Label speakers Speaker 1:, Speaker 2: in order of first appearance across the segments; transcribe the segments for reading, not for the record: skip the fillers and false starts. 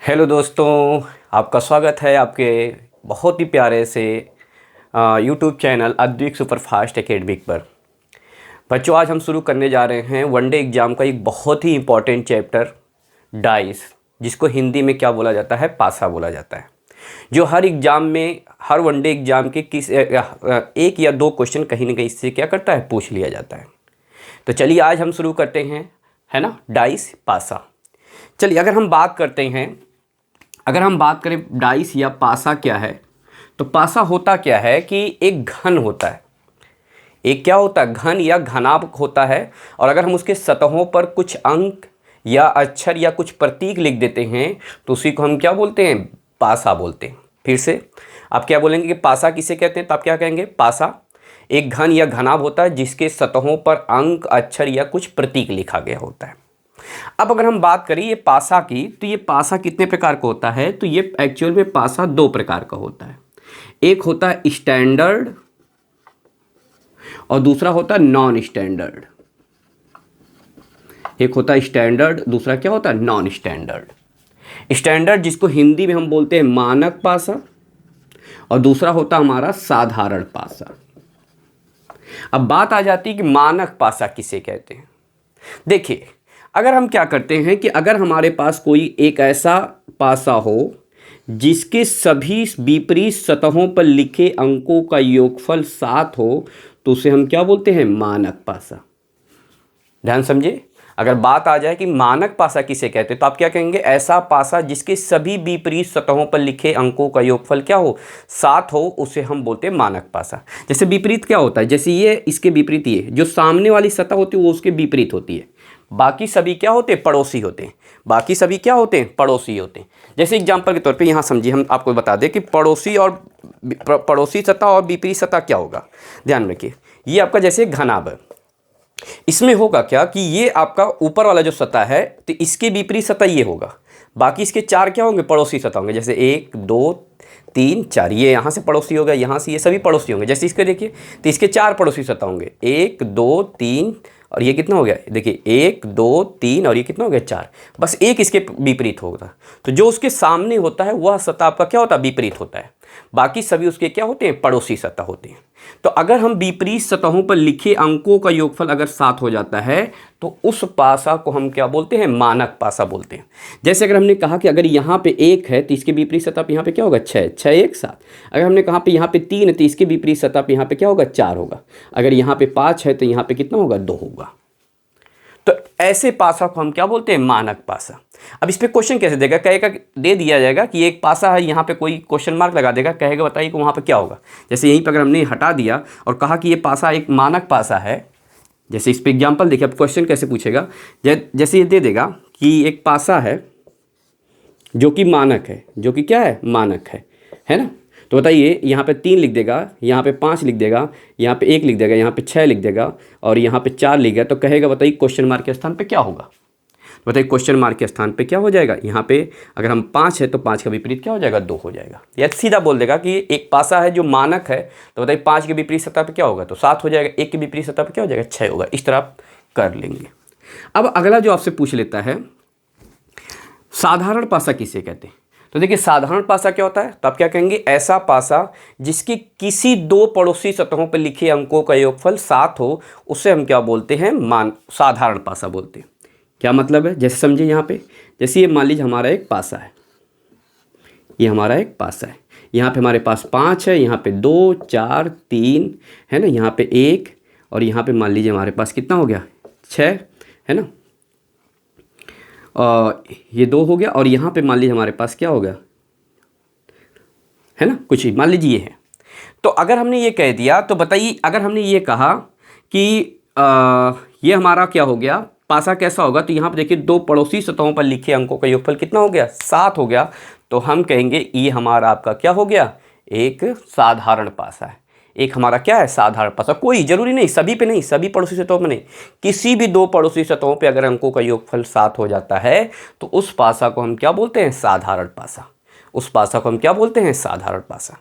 Speaker 1: Hello दोस्तों, आपका स्वागत है आपके बहुत ही प्यारे से YouTube channel Advik superfast academic पर। बच्चों, आज हम शुरू करने जा रहे हैं वनडे एग्ज़ाम का एक बहुत ही इम्पॉर्टेंट चैप्टर डाइस, जिसको हिंदी में क्या बोला जाता है, पासा बोला जाता है। जो हर एग्ज़ाम में, हर वनडे एग्ज़ाम के एक या दो क्वेश्चन कहीं ना कहीं इससे क्या करता है, पूछ लिया जाता है। तो चलिए आज हम शुरू करते हैं, है ना, डाइस पासा। चलिए अगर हम बात करें डाइस या पासा क्या है, तो पासा होता क्या है कि एक घन होता है। एक क्या होता है, घन या घनाभ होता है। और अगर हम उसके सतहों पर कुछ अंक या अक्षर या कुछ प्रतीक लिख देते हैं तो उसी को हम क्या बोलते हैं, पासा बोलते हैं। फिर से आप क्या बोलेंगे कि पासा किसे कहते हैं, तो आप क्या कहेंगे, पासा एक घन या घनाभ होता है जिसके सतहों पर अंक, अक्षर या कुछ प्रतीक लिखा गया होता है। अब अगर हम बात करें ये पासा की, तो ये पासा कितने प्रकार का होता है, तो ये एक्चुअल में पासा दो प्रकार का होता है। एक होता है स्टैंडर्ड और दूसरा होता है नॉन स्टैंडर्ड। एक होता है स्टैंडर्ड, दूसरा क्या होता है, नॉन स्टैंडर्ड। स्टैंडर्ड जिसको हिंदी में हम बोलते हैं मानक पासा, और दूसरा होता हमारा साधारण पासा। अब बात आ जाती है कि मानक पासा किसे कहते हैं। देखिए, अगर हम क्या करते हैं कि अगर हमारे पास कोई एक ऐसा पासा हो जिसके सभी विपरीत सतहों पर लिखे अंकों का योगफल 7 हो, तो उसे हम क्या बोलते हैं, मानक पासा। ध्यान समझिए, अगर बात आ जाए कि मानक पासा किसे कहते हैं, तो आप क्या कहेंगे, ऐसा पासा जिसके सभी विपरीत सतहों पर लिखे अंकों का योगफल क्या हो, 7 हो, उसे हम बोलते हैं मानक पासा। जैसे विपरीत क्या होता है, जैसे ये इसके विपरीत, ये जो सामने वाली सतह होती है वो उसके विपरीत होती है। बाकी सभी क्या होते हैं, पड़ोसी होते हैं। बाकी सभी क्या होते हैं, पड़ोसी होते हैं। जैसे एग्जांपल के तौर पे यहाँ समझिए, हम आपको बता दें कि पड़ोसी सतह और विपरीत सतह क्या होगा। ध्यान रखिए, ये आपका जैसे घनाभ है, इसमें होगा क्या कि ये आपका ऊपर वाला जो सतह है, तो इसके विपरीत सतह ये होगा। बाकी इसके 4 क्या होंगे, पड़ोसी सतह होंगे। जैसे 1 2 3 4, ये यहाँ से पड़ोसी हो गया, यहाँ से ये सभी पड़ोसी होंगे। जैसे इसके देखिए, तो इसके 4 पड़ोसी सतह होंगे, 1 2 3, और ये कितना हो गया, देखिए 1 2 3, और ये कितना हो गया, 4। बस एक इसके विपरीत होगा। तो जो उसके सामने होता है वह सतह आपका क्या होता है, विपरीत होता है। बाकी सभी उसके क्या होते हैं, पड़ोसी सतह होते हैं। तो अगर हम विपरीत सतहों पर लिखे अंकों का योगफल अगर 7 हो जाता है, तो उस पासा को हम क्या बोलते हैं, मानक पासा बोलते हैं। जैसे अगर हमने कहा कि अगर यहाँ पे 1 है तो इसके विपरीत सतह पे यहाँ पे क्या होगा, 6 6 1 7। अगर हमने कहा पे यहाँ पे 3 है तो इसके विपरीत सतह पे यहाँ पे क्या होगा, 4 होगा। अगर यहाँ पे 5 है तो यहाँ पे कितना होगा, 2 होगा। तो ऐसे पासा को हम क्या बोलते हैं, मानक पासा। अब इस पे क्वेश्चन कैसे देगा, कहेगा, दे दिया जाएगा कि एक पासा है, यहाँ पे कोई क्वेश्चन मार्क लगा देगा, कहेगा बताइए कि वहाँ पे क्या होगा। जैसे यहीं पर अगर हमने हटा दिया और कहा कि ये पासा एक मानक पासा है, जैसे इस पे एग्जाम्पल देखिए, अब क्वेश्चन कैसे पूछेगा। जैसे ये दे देगा कि एक पासा है जो कि मानक है, जो कि क्या है, मानक है ना। तो बताइए, यहाँ पे 3 लिख देगा, यहाँ पे 5 लिख देगा, यहाँ पे 1 लिख देगा, यहाँ पे 6 लिख देगा, और यहाँ पे 4 लिख गया, तो कहेगा बताइए क्वेश्चन मार्क के स्थान पे क्या होगा। बताइए क्वेश्चन मार्क के स्थान पे क्या हो जाएगा, यहाँ पे अगर हम 5 है तो 5 का विपरीत क्या हो जाएगा, 2 हो जाएगा। या सीधा बोल देगा कि एक पासा है जो मानक है, तो बताइए 5 के विपरीत सतह पे क्या होगा, तो 7 हो जाएगा। 1 के विपरीत सतह पे क्या हो जाएगा, 6 होगा। इस तरह आप कर लेंगे। अब अगला जो आपसे पूछ लेता है, साधारण पासा किसे कहते हैं। तो देखिए, साधारण पासा क्या होता है, तो आप क्या कहेंगे, ऐसा पासा जिसकी किसी 2 पड़ोसी सतहों पर लिखे अंकों का योगफल 7 हो, उसे हम क्या बोलते हैं, साधारण पासा बोलते हैं। क्या मतलब है, जैसे समझिए यहाँ पे, जैसे ये मान लीजिए हमारा एक पासा है, ये हमारा एक पासा है। यहाँ पे हमारे पास 5 है, यहाँ पे 2 4 3 है ना, यहाँ पे 1, और यहाँ पे मान लीजिए हमारे पास कितना हो गया, 6 है ना, और ये 2 हो गया, और यहाँ पे मान लीजिए हमारे पास क्या हो गया, है ना, कुछ ही मान लीजिए ये है। तो अगर हमने ये कह दिया, तो बताइए अगर हमने ये कहा कि ये हमारा क्या हो गया, पासा कैसा होगा, तो यहाँ पर देखिए 2 पड़ोसी सतहों पर लिखे अंकों का योगफल कितना हो गया, 7 हो गया। तो हम कहेंगे ये हमारा आपका क्या हो गया, एक साधारण पासा है। एक हमारा क्या है, साधारण पासा। कोई जरूरी नहीं, सभी पे नहीं, सभी पड़ोसी सतहों में नहीं, किसी भी 2 पड़ोसी सतहों पे अगर अंकों का योगफल 7 हो जाता है, तो उस पासा को हम क्या बोलते हैं, साधारण पासा। उस पासा को हम क्या बोलते हैं, साधारण पासा।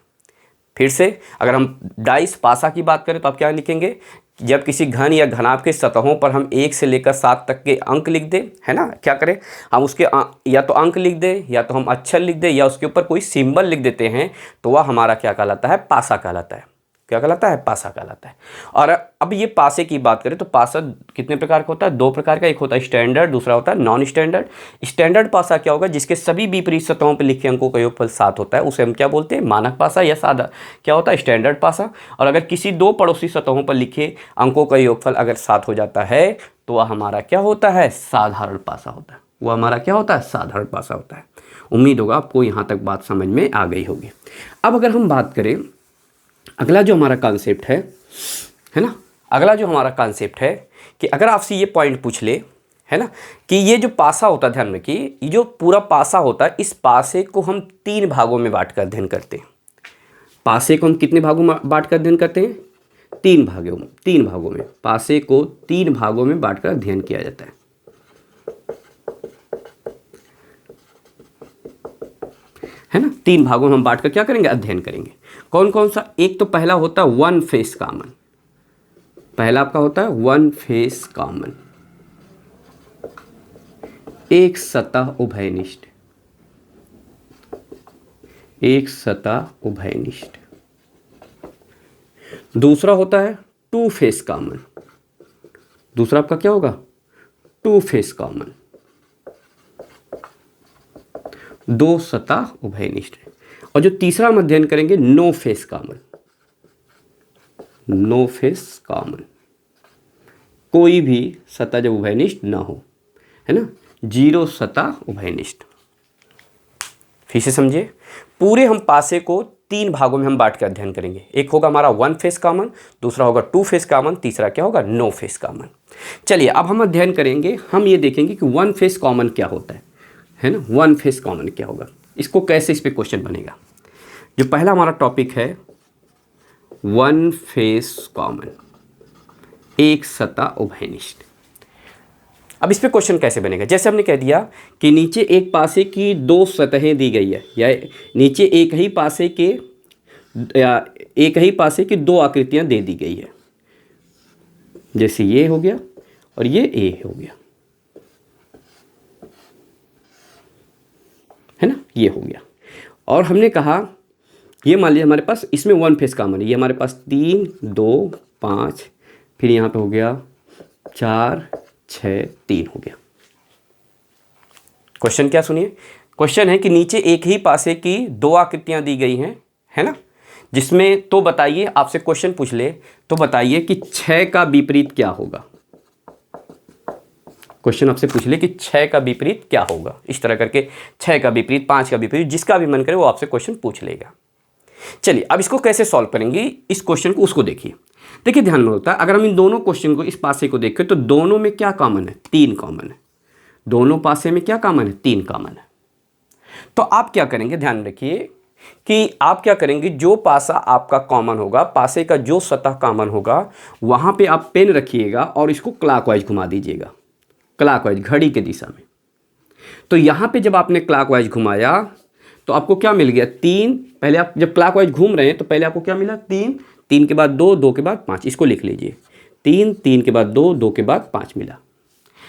Speaker 1: फिर से अगर हम डाइस पासा की बात करें तो आप क्या लिखेंगे, जब किसी घन या घनाभ के सतहों पर हम 1 से लेकर 7 तक के अंक लिख दें, है ना, क्या करें हम उसके या तो अंक लिख दें या तो हम अक्षर लिख दें या उसके ऊपर कोई सिंबल लिख देते हैं, तो वह हमारा क्या कहलाता है, पासा कहलाता है। क्या कहलाता है, पासा कहलाता है। और अब ये पासे की बात करें तो पासा कितने प्रकार का होता है, 2 प्रकार का, एक होता है स्टैंडर्ड, दूसरा होता है नॉन स्टैंडर्ड। स्टैंडर्ड पासा क्या होगा, जिसके सभी विपरीत सतहों पर लिखे अंकों का योगफल 7 होता है, उसे हम क्या बोलते हैं, मानक पासा या सादा क्या होता है, स्टैंडर्ड पासा। और अगर किसी 2 पड़ोसी सतहों पर लिखे अंकों का योगफल अगर 7 हो जाता है तो वह हमारा क्या होता है, साधारण पासा होता है। वह हमारा क्या होता है, साधारण पासा होता है। उम्मीद होगा आपको यहाँ तक बात समझ में आ गई होगी। अब अगर हम बात करें अगला जो हमारा कॉन्सेप्ट है ना, अगला जो हमारा कॉन्सेप्ट है कि अगर आपसे ये पॉइंट पूछ ले, है ना, कि ये जो पासा होता है, ध्यान रखिए, ये जो पूरा पासा होता है, इस पासे को हम 3 भागों में बांट कर अध्ययन करते हैं। पासे को हम कितने भागों में बांट कर अध्ययन करते हैं, 3 भागों में। पासे को 3 भागों में बांट कर अध्ययन किया जाता है ना। 3 भागों में हम बांट कर क्या करेंगे, अध्ययन करेंगे। कौन कौन सा, एक तो पहला होता है वन फेस कॉमन। पहला आपका होता है वन फेस कॉमन, एक सतह उभयनिष्ठ, एक सतह उभयनिष्ठ। दूसरा होता है टू फेस कॉमन। दूसरा आपका क्या होगा, टू फेस कॉमन, 2 सतह उभयनिष्ठ। और जो तीसरा हम अध्ययन करेंगे no face common. No face common, कोई भी सतह जब उभयनिष्ठ ना हो, है ना, 0 सतह उभयनिष्ठ। फिर से समझिए, पूरे हम पासे को 3 भागों में हम बांट कर अध्ययन करेंगे। एक होगा हमारा वन फेस कॉमन, दूसरा होगा टू फेस कॉमन, तीसरा क्या होगा, नो फेस कॉमन। चलिए अब हम अध्ययन करेंगे, हम ये देखेंगे कि वन फेस कॉमन क्या होता है ना, वन फेस कॉमन क्या होगा, इसको कैसे इस पे क्वेश्चन बनेगा। जो पहला हमारा टॉपिक है वन फेस कॉमन, एक सतह उभयनिष्ठ। अब इस पे क्वेश्चन कैसे बनेगा, जैसे हमने कह दिया कि नीचे एक पासे की 2 सतहें दी गई है, या नीचे एक ही पासे की 2 आकृतियां दे दी गई है, जैसे ये हो गया और ये ए हो गया, है ना, ये हो गया। और हमने कहा ये मान लीजिए हमारे पास इसमें वन फेस कॉमन है, ये हमारे पास 3 2 5, फिर यहाँ पे हो गया 4 6 3 हो गया। क्वेश्चन क्या सुनिए, क्वेश्चन है कि नीचे एक ही पासे की 2 आकृतियां दी गई हैं, है ना, जिसमें तो बताइए, आपसे क्वेश्चन पूछ ले तो बताइए कि 6 का विपरीत क्या होगा। क्वेश्चन आपसे पूछ ले कि 6 का विपरीत क्या होगा, इस तरह करके 6 का विपरीत, 5 का विपरीत, जिसका भी मन करे वो आपसे क्वेश्चन पूछ लेगा। चलिए अब इसको कैसे सॉल्व करेंगे, इस क्वेश्चन को उसको देखिए। देखिए ध्यान में होता है, अगर हम इन दोनों क्वेश्चन को, इस पासे को देखें तो दोनों में क्या कॉमन है, 3 कॉमन है। दोनों पासे में क्या कॉमन है, 3 कॉमन है। तो आप क्या करेंगे, ध्यान रखिए कि आप क्या करेंगे, जो पासा आपका कॉमन होगा, पासे का जो सतह कॉमन होगा, वहां पे आप पेन रखिएगा और इसको क्लॉकवाइज घुमा दीजिएगा, क्लॉकवाइज, घड़ी के दिशा में। तो यहां पे जब आपने क्लॉकवाइज घुमाया तो आपको क्या मिल गया, 3। पहले आप जब क्लॉकवाइज घूम रहे हैं तो पहले आपको क्या मिला, 3, 3 के बाद 2, 2 के बाद 5, इसको लिख लीजिए, 3, 3 के बाद 2, 2 के बाद 5 मिला।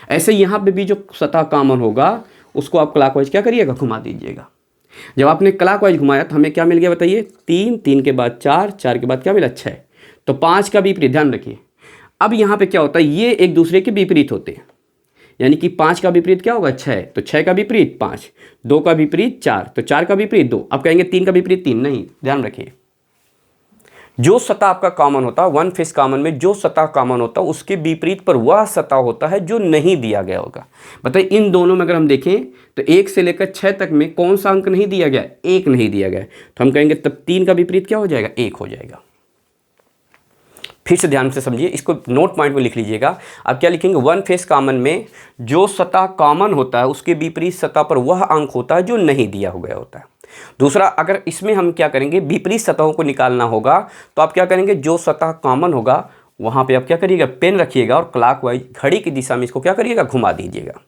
Speaker 1: ऐसे यहाँ पे भी जो सतह कॉमन होगा उसको आप क्लॉकवाइज क्या करिएगा, घुमा दीजिएगा। जब आपने क्लॉकवाइज घुमाया तो हमें क्या मिल गया बताइए, 3, 3 के बाद 4, 4 के बाद क्या मिला, 6। तो 5 का विपरीत, ध्यान रखिए। अब यहाँ पे क्या होता है, ये एक दूसरे के विपरीत होते हैं, यानी कि 5 का विपरीत क्या होगा, 6, तो 6 का विपरीत 5, 2 का विपरीत 4, तो 4 का विपरीत 2। अब कहेंगे 3 का विपरीत 3, नहीं, ध्यान रखिए, जो सतह आपका कॉमन होता है, वन फेस कॉमन में जो सतह कॉमन होता है उसके विपरीत पर वह सतह होता है जो नहीं दिया गया होगा। बताइए इन दोनों में अगर हम देखें तो 1 से लेकर 6 तक में कौन सा अंक नहीं दिया गया, 1 नहीं दिया गया, तो हम कहेंगे तब 3 का विपरीत क्या हो जाएगा, 1 हो जाएगा। फिर से ध्यान से समझिए, इसको नोट पॉइंट में लिख लीजिएगा। आप क्या लिखेंगे, वन फेस कॉमन में जो सतह कॉमन होता है उसके विपरीत सतह पर वह अंक होता है जो नहीं दिया गया होता है। दूसरा, अगर इसमें हम क्या करेंगे, विपरीत सतहों को निकालना होगा तो आप क्या करेंगे, जो सतह कॉमन होगा वहाँ पे आप क्या करिएगा, पेन रखिएगा और क्लॉकवाइज घड़ी की दिशा में इसको क्या करिएगा, घुमा दीजिएगा।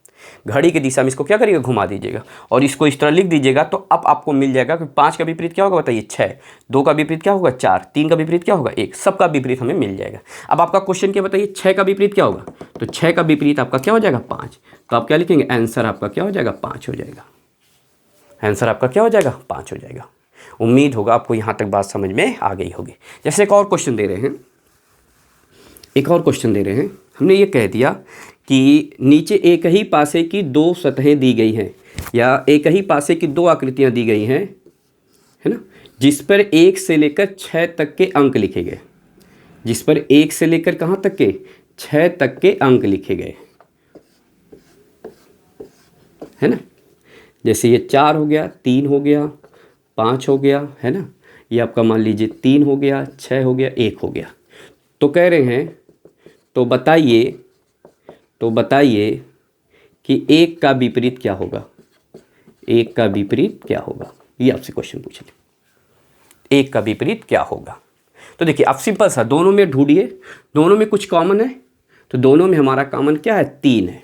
Speaker 1: घड़ी की दिशा में इसको क्या करिएगा, घुमा दीजिएगा और इसको इस तरह लिख दीजिएगा। तो अब आपको मिल जाएगा कि 5 का विपरीत क्या होगा बताइए, 6, 2 का विपरीत क्या होगा, 4, 3 का विपरीत क्या होगा, 1, सबका विपरीत हमें मिल जाएगा। अब आपका क्वेश्चन क्या बताइए, 6 का विपरीत क्या होगा, तो 6 का विपरीत आपका क्या हो जाएगा, 5। तो आप क्या लिखेंगे, आंसर आपका क्या हो जाएगा, 5 हो जाएगा। आंसर आपका क्या हो जाएगा, 5 हो जाएगा। उम्मीद होगा आपको यहाँ तक बात समझ में आ गई होगी। जैसे एक और क्वेश्चन दे रहे हैं, हमने ये कह दिया कि नीचे एक ही पासे की 2 सतहें दी गई हैं, या एक ही पासे की 2 आकृतियाँ दी गई हैं, है ना, जिस पर 1 से लेकर 6 तक के अंक लिखे गए। जिस पर 1 से लेकर कहाँ तक के, 6 तक के अंक लिखे गए, है ना। जैसे ये 4 हो गया, 3 हो गया, 5 हो गया, है ना, ये आपका मान लीजिए 3 हो गया, 6 हो गया, 1 हो गया। तो कह रहे हैं तो बताइए कि 1 का विपरीत क्या होगा, 1 का विपरीत क्या होगा, ये आपसे क्वेश्चन पूछ ले, 1 का विपरीत क्या होगा। तो देखिए आप सिंपल सा दोनों में ढूंढिए, दोनों में कुछ कॉमन है, तो दोनों में हमारा कॉमन क्या है, 3 है।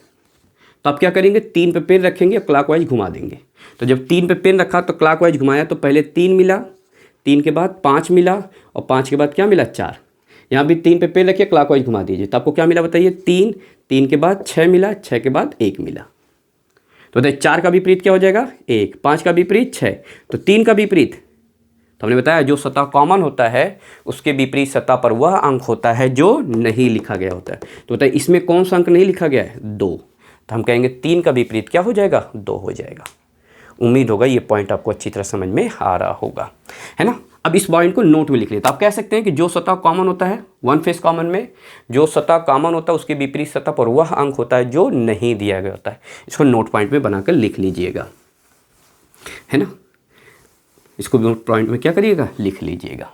Speaker 1: तो आप क्या करेंगे, 3 पे पेन रखेंगे और क्लॉकवाइज घुमा देंगे। तो जब 3 पे पेन रखा तो क्लॉकवाइज घुमाया तो पहले 3 मिला, 3 के बाद 5 मिला और 5 के बाद क्या मिला, 4। यहाँ भी 3 पे पेन रखिए, क्लॉकवाइज घुमा दीजिए तो आपको क्या मिला बताइए, 3, 3 के बाद 6 मिला, 6 के बाद 1 मिला। तो बताइए 4 का विपरीत क्या हो जाएगा, 1, 5 का विपरीत 6, तो 3 का विपरीत, तो हमने बताया जो सतह कॉमन होता है उसके विपरीत सतह पर वह अंक होता है जो नहीं लिखा गया होता है। तो बताइए इसमें कौन सा अंक नहीं लिखा गया है, 2, तो हम कहेंगे 3 का विपरीत क्या हो जाएगा, 2 हो जाएगा। उम्मीद होगा ये पॉइंट आपको अच्छी तरह समझ में आ रहा होगा, है ना। अब इस पॉइंट को नोट में लिख लें तो आप कह सकते हैं कि जो सतह कॉमन होता है, वन फेस कॉमन में जो सतह कॉमन होता है उसके विपरीत सतह पर वह अंक होता है जो नहीं दिया गया होता है। इसको नोट पॉइंट में बनाकर लिख लीजिएगा, है ना। इसको नोट पॉइंट में क्या करिएगा, लिख लीजिएगा,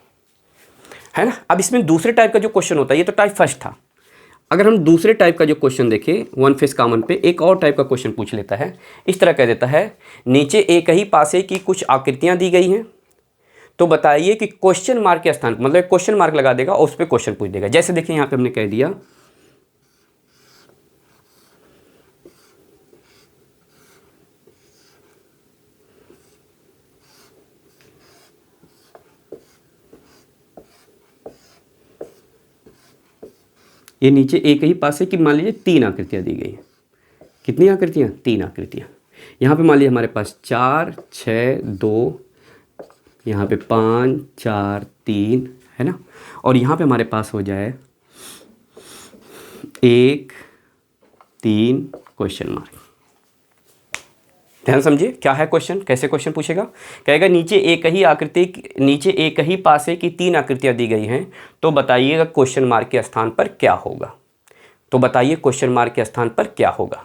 Speaker 1: है ना। अब इसमें दूसरे टाइप का जो क्वेश्चन होता है, ये तो टाइप फर्स्ट था। अगर हम दूसरे टाइप का जो क्वेश्चन देखें वन फेस कॉमन पे, एक और टाइप का क्वेश्चन पूछ लेता है। इस तरह कह देता है, नीचे एक ही पासे की कुछ आकृतियां दी गई हैं, तो बताइए कि क्वेश्चन मार्क के स्थान, मतलब क्वेश्चन मार्क लगा देगा और उस पर क्वेश्चन पूछ देगा। जैसे देखिए यहाँ पे हमने कह दिया ये नीचे एक ही पासे की मान लीजिए 3 आकृतियां दी गई हैं। कितनी आकृतियां, 3 आकृतियां। यहाँ पे मान लीजिए हमारे पास 4, 6, 2, यहाँ पे 5, 4, 3, है ना। और यहाँ पे हमारे पास हो जाए 1, 3 क्वेश्चन मार्क। ध्यान समझिए क्या है क्वेश्चन, कैसे क्वेश्चन पूछेगा। कहेगा नीचे एक ही पासे की 3 आकृतियां दी गई हैं, तो बताइएगा क्वेश्चन मार्क के स्थान पर क्या होगा। तो बताइए क्वेश्चन मार्क के स्थान पर क्या होगा।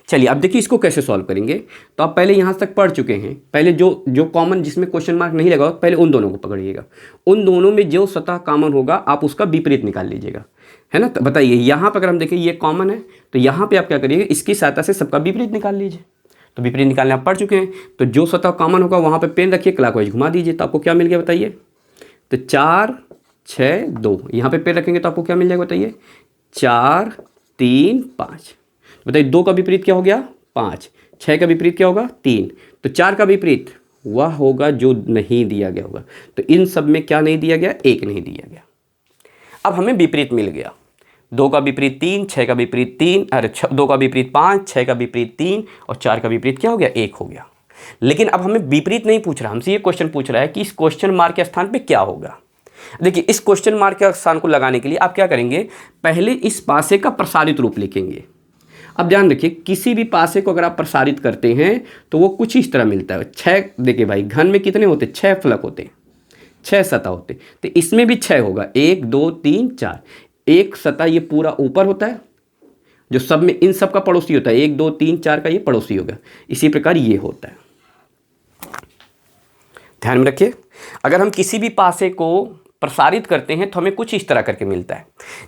Speaker 1: चलिए अब देखिए इसको कैसे सॉल्व करेंगे। तो आप पहले यहाँ तक पढ़ चुके हैं, पहले जो कॉमन जिसमें क्वेश्चन मार्क नहीं लगा पहले उन दोनों को पकड़िएगा। उन दोनों में जो सतह कॉमन होगा आप उसका विपरीत निकाल लीजिएगा, है ना। तो बताइए यहाँ पर अगर हम देखें ये कॉमन है, तो यहाँ पे आप क्या करिएगा, इसकी सहायता से सबका विपरीत निकाल लीजिए। तो विपरीत निकालने आप पढ़ चुके हैं। तो जो सतह कॉमन होगा वहाँ पे पेन रखिए, क्लॉकवाइज घुमा दीजिए तो आपको क्या मिल गया बताइए। तो 4, 6, 2, यहाँ पे पेन रखेंगे तो आपको क्या मिल जाएगा बताइए, 4, 3, 5। बताइए 2 का विपरीत क्या हो गया, 5, 6 का विपरीत क्या होगा, 3। तो 4 का विपरीत वह होगा जो नहीं दिया गया होगा। तो इन सब में क्या नहीं दिया गया, 1 नहीं दिया गया। अब हमें विपरीत मिल गया, 2 का विपरीत 3, 6 का विपरीत 3, 2 का विपरीत 5, 6 का विपरीत 3 और 4 का विपरीत क्या हो गया, 1 हो गया। लेकिन अब हमें विपरीत नहीं पूछ रहा, हमसे ये क्वेश्चन पूछ रहा है कि इस क्वेश्चन मार्क के स्थान पे क्या होगा। देखिए इस क्वेश्चन मार्क के स्थान को लगाने के लिए आप क्या करेंगे, पहले इस पासे का प्रसारित रूप लिखेंगे। अब ध्यान रखिए किसी भी पासे को अगर आप प्रसारित करते हैं तो वो कुछ इस तरह मिलता है। 6 देखिए भाई घन में कितने होते, 6 फलक होते, 6 सतह होते, तो इसमें भी 6 होगा, 1, 2, 3, 4। एक सतह ये पूरा ऊपर होता है जो सब में इन सब का पड़ोसी होता है, 1, 2, 3, 4 का ये पड़ोसी होगा। इसी प्रकार ये होता है, ध्यान में रखिए। अगर हम किसी भी पासे को प्रसारित करते हैं तो हमें कुछ इस तरह करके मिलता है,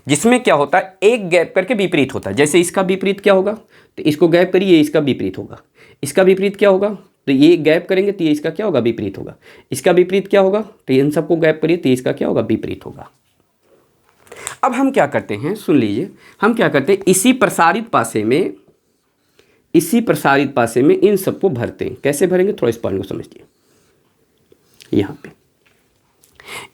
Speaker 1: जिसमें क्या होता है एक गैप करके विपरीत होता है। जैसे इसका विपरीत क्या होगा, तो इसको गैप करिए, इसका विपरीत होगा। इसका विपरीत क्या होगा, तो ये गैप करेंगे तो ये इसका क्या होगा, विपरीत होगा। इसका विपरीत क्या होगा, तो इन सबको गैप करिए तो इसका क्या होगा, विपरीत होगा। अब हम क्या करते हैं, सुन लीजिए, हम क्या करते हैं, इसी प्रसारित पासे में इसी प्रसारित पासे में इन सबको भरते हैं। कैसे भरेंगे, थोड़ा इस पॉइंट को समझिए। यहाँ पे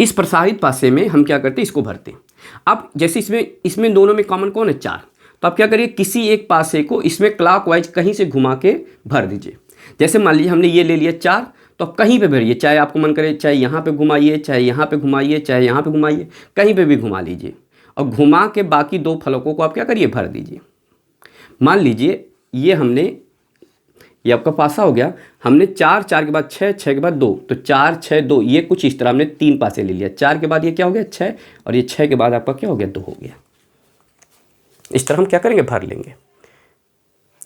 Speaker 1: इस प्रसारित पासे में हम क्या करते हैं, इसको भरते हैं। अब जैसे इसमें दोनों में कॉमन कौन है, 4, तो आप क्या करिए, किसी एक पासे को इसमें क्लॉकवाइज कहीं से घुमा के भर दीजिए। जैसे मान लीजिए हमने ये ले लिया 4, तो आप कहीं पे भरिए, चाहे आपको मन करे चाहे यहाँ पे घुमाइए, चाहे यहाँ पे घुमाइए, चाहे यहाँ पे घुमाइए, कहीं पे भी घुमा लीजिए और घुमा के बाकी 2 फलकों को आप क्या करिए, भर दीजिए। मान लीजिए ये आपका पासा हो गया, हमने 4, 4 के बाद 6, 6 के बाद 2, तो 4, 6, 2, ये कुछ इस तरह हमने 3 पासे ले लिया। 4 के बाद ये क्या हो गया, 6, और ये 6 के बाद आपका क्या हो गया, 2 हो गया। इस तरह हम क्या करेंगे, भर लेंगे,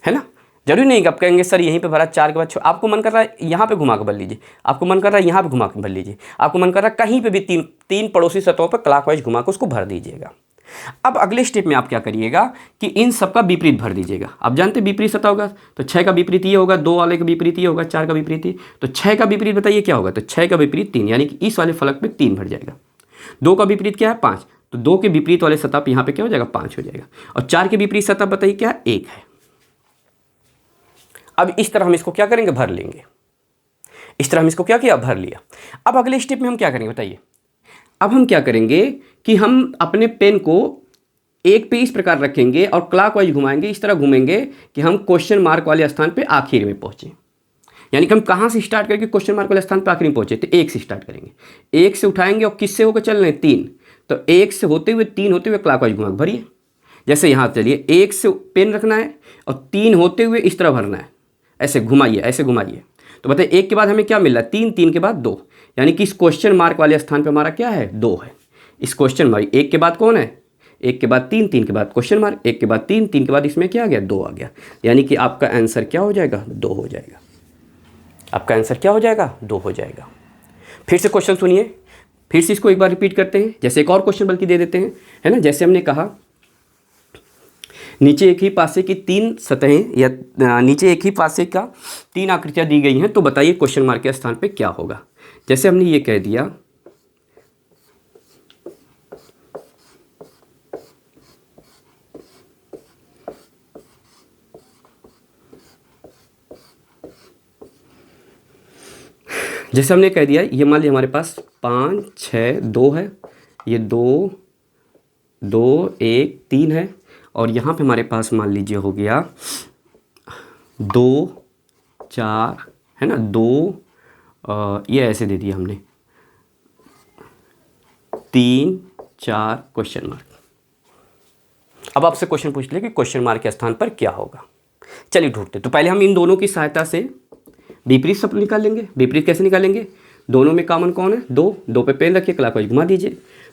Speaker 1: है ना। जरूरी नहीं कि आप कहेंगे सर यहीं पे भरा, 4 के बाद 6, आपको मन कर रहा है यहाँ पे घुमा के भर लीजिए, आपको मन कर रहा है यहाँ पे घुमा के भर लीजिए, आपको मन कर रहा है कहीं पे भी तीन पड़ोसी सतहों पर क्लॉकवाइज घुमा के उसको भर दीजिएगा। अब अगले स्टेप में आप क्या करिएगा कि इन सब का विपरीत भर दीजिएगा। आप जानते हैं विपरीत सतह होगा, तो 6 का विपरीत ये होगा, 2 वाले का विपरीत ये होगा, 4 का विपरीत ये, तो 6 का विपरीत बताइए क्या होगा, तो 6 का विपरीत 3, यानी कि इस वाले फलक पे 3 भर जाएगा। 2 का विपरीत क्या है, 5, तो 2 के विपरीत वाले सतह पे यहाँ पे क्या हो जाएगा, 5 हो जाएगा। और 4 के विपरीत सतह बताइए क्या है, 1 है। अब इस तरह हम इसको क्या करेंगे, भर लेंगे। इस तरह हम इसको क्या किया, भर लिया। अब अगले स्टेप में हम क्या करेंगे बताइए। अब हम क्या करेंगे कि हम अपने पेन को एक पे इस प्रकार रखेंगे और क्लॉकवाइज घुमाएंगे, इस तरह घूमेंगे कि हम क्वेश्चन मार्क वाले स्थान पे आखिर में पहुंचे। यानी कि हम कहाँ से स्टार्ट करके क्वेश्चन मार्क वाले स्थान पे आखिर में पहुंचे, तो 1 से स्टार्ट करेंगे, 1 से उठाएंगे और किससे होकर चल रहे हैं, 3, तो 1 से होते हुए 3 होते हुए क्लॉकवाइज घुमा भरिए। जैसे यहाँ चलिए 1 से पेन रखना है और 3 होते हुए इस तरह भरना है, ऐसे घुमाइए, ऐसे घुमाइए। तो बताइए 1 के बाद हमें क्या मिल रहा है, 3, 3 के बाद 2, यानी कि इस क्वेश्चन मार्क वाले स्थान पे हमारा क्या है, 2 है। इस क्वेश्चन मार्क 1 के बाद कौन है, 1 के बाद 3, 3 के बाद क्वेश्चन मार्क, 1 के बाद 3, 3 के बाद इसमें क्या आ गया, 2 आ गया। यानी कि आपका आंसर क्या हो जाएगा, 2 हो जाएगा। आपका आंसर क्या हो जाएगा, 2 हो जाएगा। फिर से क्वेश्चन सुनिए, फिर से इसको एक बार रिपीट करते हैं। जैसे एक और क्वेश्चन बल्कि दे देते हैं, है ना। जैसे हमने कहा नीचे एक ही पासे की 3 सतहें या नीचे एक ही पासे का 3 आकृतियां दी गई हैं, तो बताइए क्वेश्चन मार्क के स्थान पे क्या होगा। जैसे हमने ये कह दिया जैसे हमने कह दिया ये मान लीजिए हमारे पास 5, 6, 2 है, ये 2, 2, 1, 3 है, और यहाँ पे हमारे पास मान लीजिए हो गया 2, 4, है ना, 2 ये ऐसे दे दिया हमने, 3, 4 क्वेश्चन मार्क। अब आपसे क्वेश्चन पूछ लिया कि क्वेश्चन मार्क के स्थान पर क्या होगा। चलिए ढूंढते। तो पहले हम इन दोनों की सहायता से विपरीत सब निकाल लेंगे। विपरीत कैसे निकालेंगे, दोनों में कॉमन कौन है, 2, 2 पे पेन रखिए, क्लॉकवाइज घुमा दीजिए,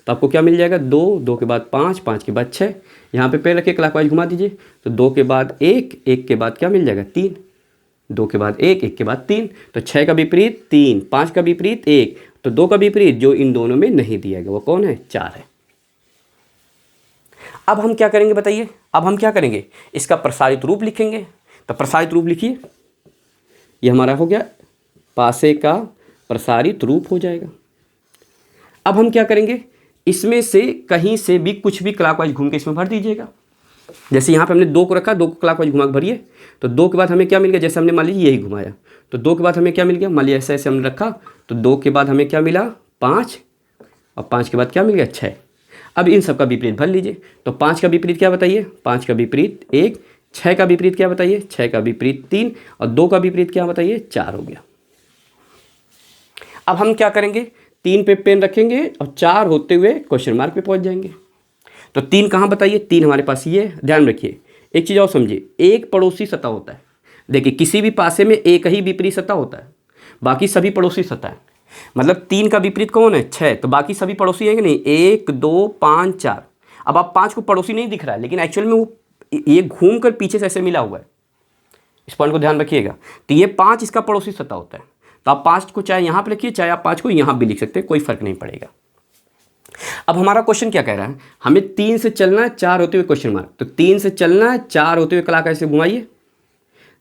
Speaker 1: तो आपको क्या मिल जाएगा, 2, 2 के बाद 5, 5 के बाद 6, यहाँ पे पेन रखिए, क्लॉकवाइज घुमा दीजिए, तो 2 के बाद 1, 1 के बाद क्या मिल जाएगा, 3, 2 के बाद 1, 1 के बाद 3, तो 6 का विपरीत 3, 5 का विपरीत 1, तो 2 का विपरीत जो इन दोनों में नहीं दिया गया वो कौन है, 4 है। अब हम क्या करेंगे बताइए, अब हम क्या करेंगे, इसका प्रसारित रूप लिखेंगे। तो प्रसारित रूप लिखिए, ये हमारा हो गया पासे का प्रसारित रूप हो जाएगा। अब हम क्या करेंगे, इसमें से कहीं से भी कुछ भी क्लॉकवाइज घूम के इसमें भर दीजिएगा। जैसे यहाँ पे हमने 2 को रखा, 2 को क्लॉकवाइज घुमा के भरिए, तो 2 के बाद हमें क्या मिल गया, जैसे हमने मान लीजिए यही घुमाया, तो 2 के बाद हमें क्या मिल गया, मान लीजिए ऐसे ऐसे हमने रखा, तो 2 के बाद हमें क्या मिला, 5, और 5 के बाद क्या मिल गया, 6। अब इन सब का विपरीत भर लीजिए। तो 5 का विपरीत क्या बताइए, 5 का विपरीत 1, 6 का विपरीत क्या बताइए, 6 का विपरीत 3, और 2 का विपरीत क्या बताइए, 4 हो गया। अब हम क्या करेंगे, 3 पे पेन रखेंगे और 4 होते हुए क्वेश्चन मार्क पे पहुंच जाएंगे। तो 3 कहाँ बताइए, 3 हमारे पास ये, ध्यान रखिए एक चीज़ और समझिए, एक पड़ोसी सतह होता है। देखिए किसी भी पासे में एक ही विपरीत सतह होता है, बाकी सभी पड़ोसी सतह है। मतलब 3 का विपरीत कौन है, 6, तो बाकी सभी पड़ोसी है कि नहीं, 1, 2, 5, 4। अब आप 5 को पड़ोसी नहीं दिख रहा है, लेकिन एक्चुअल में वो ये घूम कर पीछे से ऐसे मिला हुआ है। इस पॉइंट को ध्यान रखिएगा। तो ये 5 इसका पड़ोसी सतह होता है। तो आप 5 को चाहे यहाँ पे लिखिए, चाहे आप 5 को यहाँ भी लिख सकते हैं, कोई फर्क नहीं पड़ेगा। अब हमारा क्वेश्चन क्या कह रहा है, हमें 3 से चलना है, 4 होते हुए क्वेश्चन मार्क। तो 3 से चलना है, 4 होते हुए क्लॉक ऐसे घुमाइए,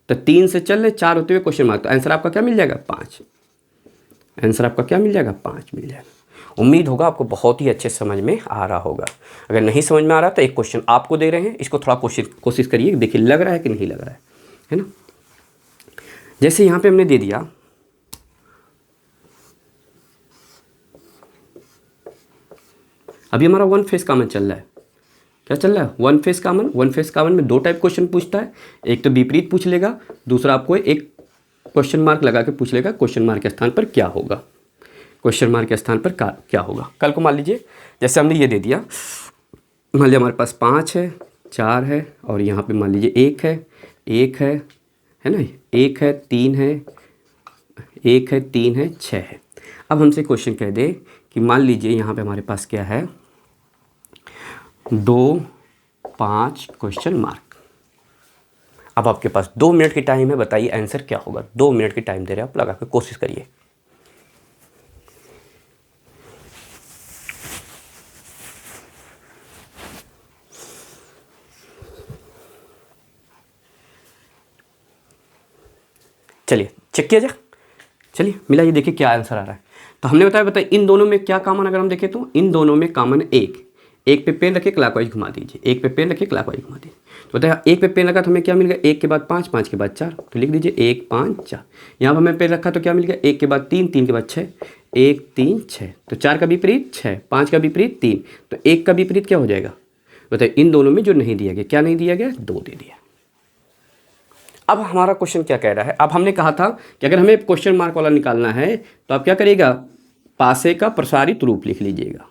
Speaker 1: तो 3 से चल रहे, 4 होते हुए क्वेश्चन मार्क। तो आंसर आपका क्या मिल जाएगा, 5। आंसर आपका क्या मिल जाएगा, 5 मिल जाएगा। उम्मीद होगा आपको बहुत ही अच्छे समझ में आ रहा होगा। अगर नहीं समझ में आ रहा तो एक क्वेश्चन आपको दे रहे हैं, इसको थोड़ा कोशिश करिए, देखिए लग रहा है कि नहीं लग रहा है। है ना। जैसे यहाँ पे हमने दे दिया अभी हमारा वन फेस कॉमन चल रहा है, क्या चल रहा है, one face common. One face common में दो टाइप क्वेश्चन पूछता है, एक तो विपरीत पूछ लेगा, दूसरा आपको एक क्वेश्चन मार्क लगा के पूछ लेगा क्वेश्चन मार्क के स्थान पर क्या होगा, क्वेश्चन मार्क के स्थान पर क्या होगा। कल को मान लीजिए जैसे हमने ये दे दिया, मान लीजिए हमारे पास 5 है, 4 है और यहाँ पे मान लीजिए 1 है ना, 1 है, 3 है, 1 है, 3 है, 6 है। अब हमसे क्वेश्चन कह दे कि मान लीजिए यहाँ पे हमारे पास क्या है, 2, 5 क्वेश्चन मार्क। अब आपके पास 2 मिनट की टाइम है, बताइए आंसर क्या होगा। 2 मिनट की टाइम दे रहे हैं आप, लगा के कोशिश करिए। चलिए चेक किया जाए, चलिए मिलाइए, देखिए क्या आंसर आ रहा है। तो हमने बताया इन दोनों में क्या कॉमन, अगर हम देखें तो इन दोनों में कॉमन एक पे पेन रखिए क्लॉकवाइज घुमा दीजिए, एक पे पेन रखिए क्लॉकवाइज घुमा दीजिए। तो बताया एक पे पेन रखा तो हमें क्या मिल गया, 1 के बाद 5, 5 के बाद 4, तो लिख दीजिए 1, 5, 4। यहाँ पर हमें पेन रखा तो क्या मिल गया, 1 के बाद 3, 3 के बाद 6, 1, 3, 6। तो 4 का विपरीत 6, 5 का विपरीत 3, तो 1 का विपरीत क्या हो जाएगा। बताइए इन दोनों में जो नहीं दिया गया, क्या नहीं दिया गया, 2 दे दिया। अब हमारा क्वेश्चन क्या कह रहा है, अब हमने कहा था कि अगर हमें क्वेश्चन मार्क वाला निकालना है तो आप क्या करिएगा, पासे का प्रसारित रूप लिख लीजिएगा,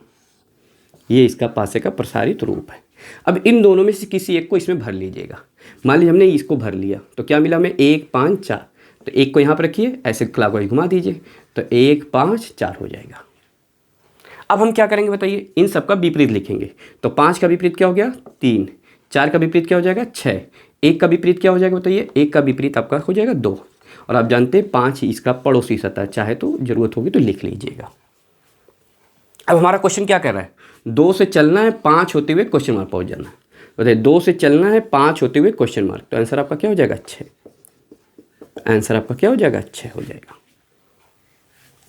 Speaker 1: ये इसका पासे का प्रसारित रूप है। अब इन दोनों में से किसी एक को इसमें भर लीजिएगा। मान लीजिए हमने इसको भर लिया तो क्या मिला हमें, 1, 5, 4। तो 1 को यहाँ पर रखिए, ऐसे क्लॉकवाइज घुमा दीजिए, तो 1, 5, 4 हो जाएगा। अब हम क्या करेंगे बताइए, इन सब का विपरीत लिखेंगे। तो 5 का विपरीत क्या हो गया, 3, 4 का विपरीत क्या हो जाएगा, 6, 1 का विपरीत क्या हो जाएगा बताइए, 1 का विपरीत आपका हो जाएगा 2। और आप जानते हैं 5 इसका पड़ोसी सतह, चाहे तो जरूरत होगी तो लिख लीजिएगा। अब हमारा क्वेश्चन क्या कर रहा है, 2 से चलना है 5 होते हुए क्वेश्चन मार्क पहुंच जाना है। बताइए 2 से चलना है 5 होते हुए क्वेश्चन मार्क, तो आंसर आपका क्या हो जाएगा, 6। आंसर आपका क्या हो जाएगा, 6 हो जाएगा।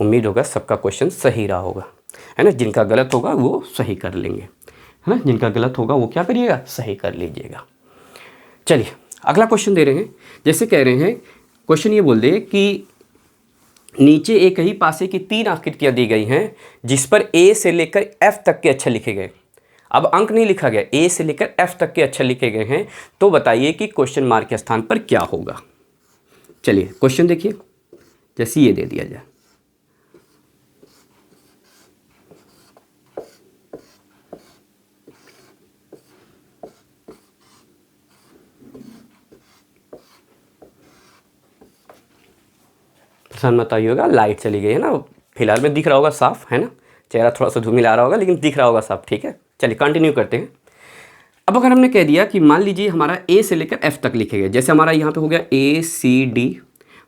Speaker 1: उम्मीद होगा सबका क्वेश्चन सही रहा होगा, है ना। जिनका गलत होगा वो सही कर लेंगे, है ना, जिनका गलत होगा वो क्या करिएगा, सही कर लीजिएगा। चलिए अगला क्वेश्चन दे रहे हैं। जैसे कह रहे हैं क्वेश्चन ये बोल दे कि नीचे एक ही पासे की 3 आकृतियां दी गई हैं जिस पर ए से लेकर एफ तक के अक्षर लिखे गए। अब अंक नहीं लिखा गया, ए से लेकर एफ तक के अक्षर लिखे गए हैं, तो बताइए कि क्वेश्चन मार्क के स्थान पर क्या होगा। चलिए क्वेश्चन देखिए, जैसे ये दे दिया जाए, मत आइएगा, लाइट चली गई है ना, फिलहाल में दिख रहा होगा साफ, है ना, चेहरा थोड़ा सा धूमिल आ रहा होगा लेकिन दिख रहा होगा साफ, ठीक है। चलिए कंटिन्यू करते हैं। अब अगर हमने कह दिया कि मान लीजिए हमारा ए से लेकर एफ तक लिखे गए, जैसे हमारा यहाँ पे हो गया ACD,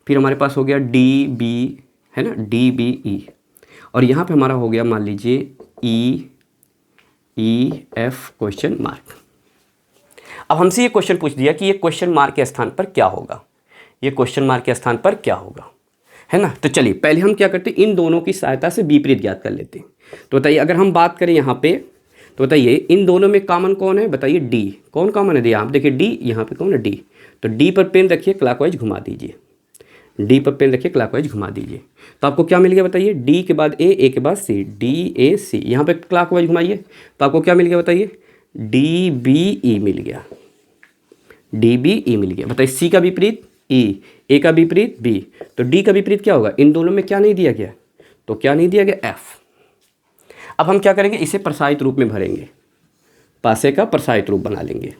Speaker 1: फिर हमारे पास हो गया DB, है ना, DBE, और यहाँ पे हमारा हो गया मान लीजिए EF क्वेश्चन मार्क। अब हमसे ये क्वेश्चन पूछ दिया कि ये क्वेश्चन मार्क के स्थान पर क्या होगा, ये क्वेश्चन मार्क के स्थान पर क्या होगा, है ना। तो चलिए पहले हम क्या करते हैं, इन दोनों की सहायता से विपरीत ज्ञात कर लेते हैं। तो बताइए अगर हम बात करें यहाँ पे, तो बताइए इन दोनों में कॉमन कौन है, बताइए D। कौन कॉमन है, आप देखिए D, यहाँ पे कौन है, D। तो D पर पेन रखिए क्लॉकवाइज घुमा दीजिए, D पर पेन रखिए क्लॉकवाइज घुमा दीजिए, तो आपको क्या मिल गया बताइए, D के बाद A, A के बाद C, DAC। यहाँ पे क्लॉकवाइज घुमाइए तो आपको क्या मिल गया बताइए, DBE मिल गया, DBE मिल गया। बताइए C का विपरीत E, A का विपरीत B, तो D का विपरीत क्या होगा, इन दोनों में क्या नहीं दिया गया, तो क्या नहीं दिया गया, F। अब हम क्या करेंगे, इसे प्रसारित रूप में भरेंगे, पासे का प्रसारित रूप बना लेंगे,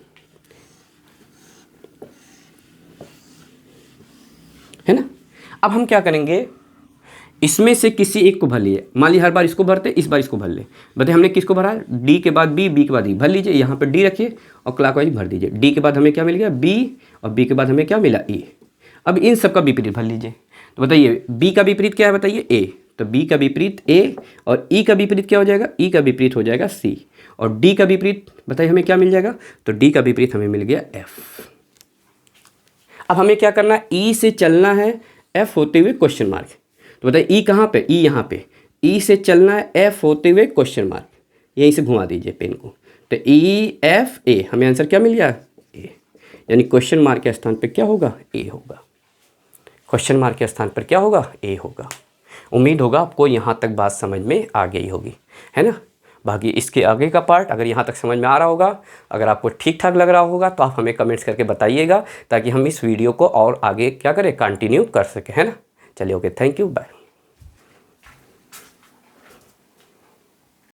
Speaker 1: है ना। अब हम क्या करेंगे, इसमें से किसी एक को भर लिए, मान लीजिए हर बार इसको भरते, इस बार इसको भर ले। बताइए हमने किसको भरा, D के बाद B, B के बाद E, भर लीजिए। यहाँ पर D रखिए और क्लॉकवाइज भर दीजिए। D के बाद हमें क्या मिल गया, B, और B के बाद हमें क्या मिला, E। अब इन सब का विपरीत भर लीजिए। तो बताइए B का विपरीत क्या है बताइए, A, तो B का विपरीत A, और E का विपरीत क्या हो जाएगा, E का विपरीत हो जाएगा C, और D का विपरीत बताइए हमें क्या मिल जाएगा, तो D का विपरीत हमें मिल गया F। अब हमें क्या करना है, E से चलना है F होते हुए क्वेश्चन मार्क। तो बताइए E कहाँ पे, E यहाँ पे, E से चलना है F होते हुए क्वेश्चन मार्क, यहीं से घुमा दीजिए पेन को, तो EFA हमें आंसर क्या मिल गया, A। यानी क्वेश्चन मार्क के स्थान पे क्या होगा, ए होगा। क्वेश्चन मार्क के स्थान पर क्या होगा, ए होगा। उम्मीद होगा आपको यहाँ तक बात समझ में आ गई होगी, है ना। बाकी इसके आगे का पार्ट अगर यहाँ तक समझ में आ रहा होगा, अगर आपको ठीक ठाक लग रहा होगा तो आप हमें कमेंट्स करके बताइएगा, ताकि हम इस वीडियो को और आगे क्या करें, कंटिन्यू कर सकें, है ना। चलिए ओके, थैंक यू, बाय।